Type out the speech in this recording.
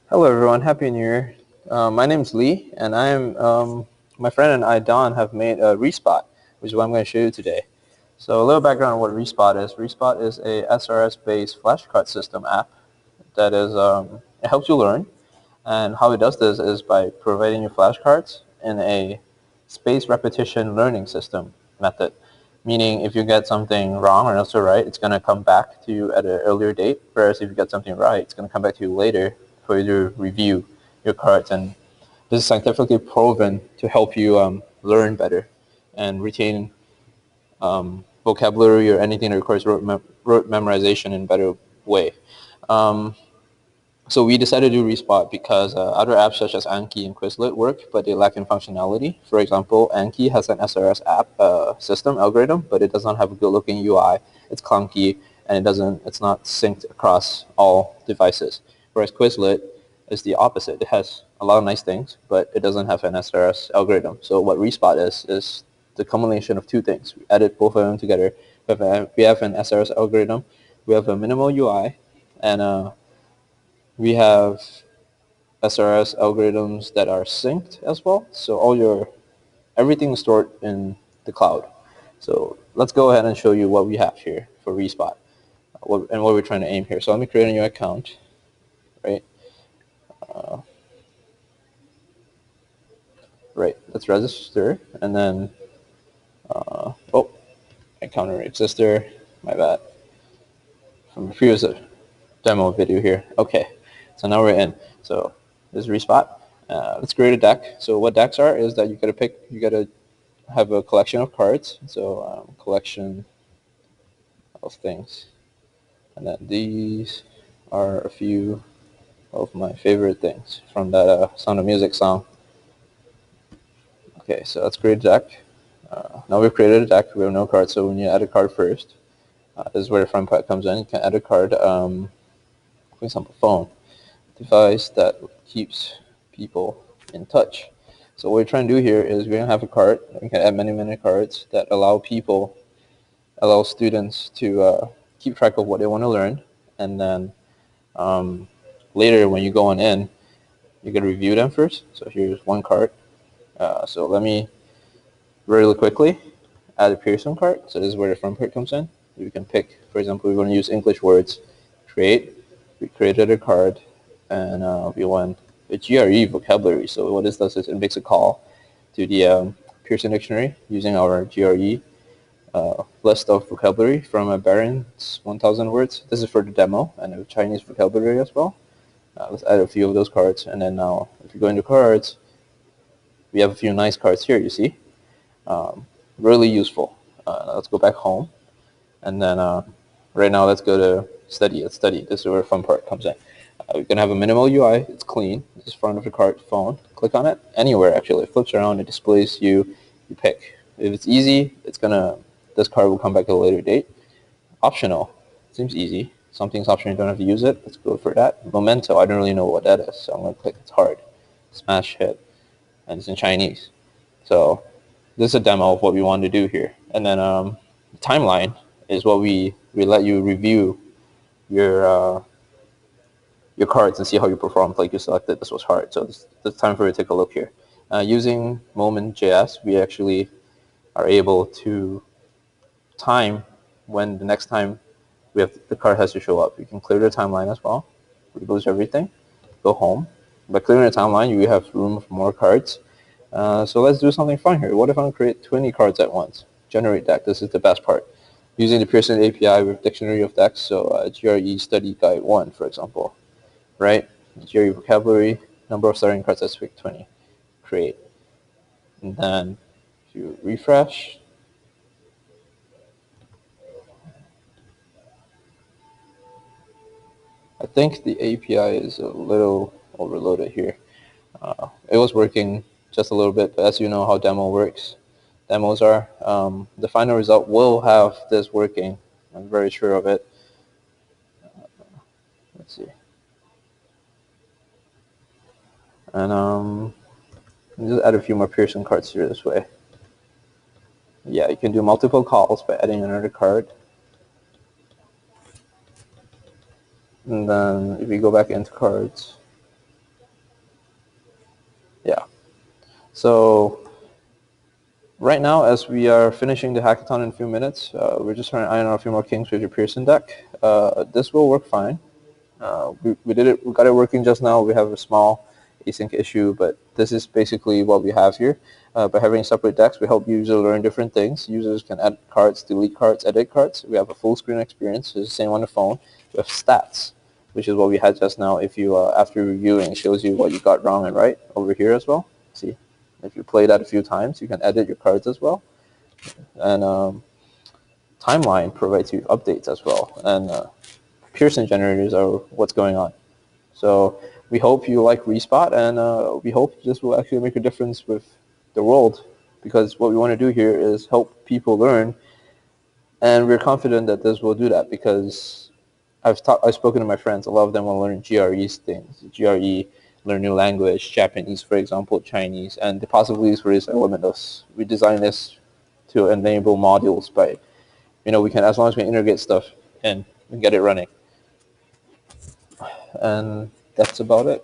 Hello everyone, Happy New Year. My name's Lee, and my friend and I, Don, have made a ReSpot, which is what I'm going to show you today. So a little background on what ReSpot is. ReSpot is a SRS-based flashcard system app that it helps you learn. And how it does this is by providing you flashcards in a spaced repetition learning system method. Meaning if you get something wrong or not so right, it's going to come back to you at an earlier date. Whereas if you get something right, it's going to come back to you later for you to review your cards. And this is scientifically proven to help you learn better and retain vocabulary or anything that requires rote memorization in a better way. Um, so we decided to do ReSpot because other apps such as Anki and Quizlet work, but they lack in functionality. For example, Anki has an SRS app system algorithm, but it does not have a good-looking UI. It's clunky, and it's not synced across all devices. Whereas Quizlet is the opposite. It has a lot of nice things, but it doesn't have an SRS algorithm. So what ReSpot is the combination of two things. We added both of them together. We have an SRS algorithm. We have a minimal UI, and we have SRS algorithms that are synced as well. So everything is stored in the cloud. So let's go ahead and show you what we have here for ReSpot and what we're trying to aim here. So let me create a new account, right? Uh, right, let's register, and then, oh, account already exists there, my bad. From a previous demo video here. Okay, so now we're in. So this is ReSpot. Let's create a deck. So what decks are is that you gotta have a collection of cards. So collection of things. And then these are a few of my favorite things from that Sound of Music song. Okay, so let's create a deck. Now we've created a deck. We have no cards, so we need to add a card first. This is where the front part comes in. You can add a card, for example, phone, device that keeps people in touch. So what we're trying to do here is we're going to have a card. We can add many cards that allow students to keep track of what they want to learn, and then later when you go on in, you can review them first. So here's one card. So let me really quickly add a Pearson card. So this is where the front part comes in. You can pick, for example, we want to use English words. We created a card, and we want a GRE vocabulary. So what this does is it makes a call to the Pearson dictionary using our GRE list of vocabulary from a Barron's 1,000 words. This is for the demo, and a Chinese vocabulary as well. Let's add a few of those cards, and then now if you go into cards, we have a few nice cards here, you see. Really useful. Let's go back home, and then right now let's go to study. Let's study. This is where the fun part comes in. We're going to have a minimal UI. It's clean. This is front of the card phone. Click on it. Anywhere, actually. It flips around. It displays you. You pick. If it's easy, this card will come back at a later date. Optional. Seems easy. Something's optional. You don't have to use it. Let's go for that. Memento. I don't really know what that is, so I'm going to click. It's hard. Smash hit. And it's in Chinese. So this is a demo of what we want to do here. And then timeline is what we let you review your cards and see how you performed. Like you selected, this was hard. So it's time for you to take a look here. Using Moment.js, we actually are able to time when the next time the card has to show up. You can clear the timeline as well. Reboot everything. Go home. By clearing the timeline, you have room for more cards. So let's do something fun here. What if I create 20 cards at once? Generate deck. This is the best part. Using the Pearson API with Dictionary of Decks, so GRE Study Guide 1, for example, right? GRE vocabulary, number of starting cards, let's pick 20. Create. And then if you refresh, I think the API is a little overloaded here. It was working just a little bit, but as you know how demo works, demos are, the final result will have this working. I'm very sure of it. Let's see. And just add a few more Pearson cards here this way. Yeah, you can do multiple calls by adding another card. And then if we go back into cards, So right now, as we are finishing the hackathon in a few minutes, we're just trying to iron out a few more kinks with your Pearson deck. This will work fine. We did it. We got it working just now. We have a small async issue, but this is basically what we have here. By having separate decks, we help users learn different things. Users can add cards, delete cards, edit cards. We have a full screen experience. It's the same on the phone. We have stats, which is what we had just now. If you, after reviewing, it shows you what you got wrong and right over here as well. See, if you play that a few times, you can edit your cards as well. And timeline provides you updates as well. And Pearson generators are what's going on. So we hope you like ReSpot, and we hope this will actually make a difference with the world, because what we want to do here is help people learn, and we're confident that this will do that, because I've spoken to my friends. A lot of them want to learn GRE things, GRE, learn new language, Japanese, for example, Chinese, and the possibilities for this are limitless. We designed this to enable modules by, we can, as long as we integrate stuff and we get it running. And that's about it.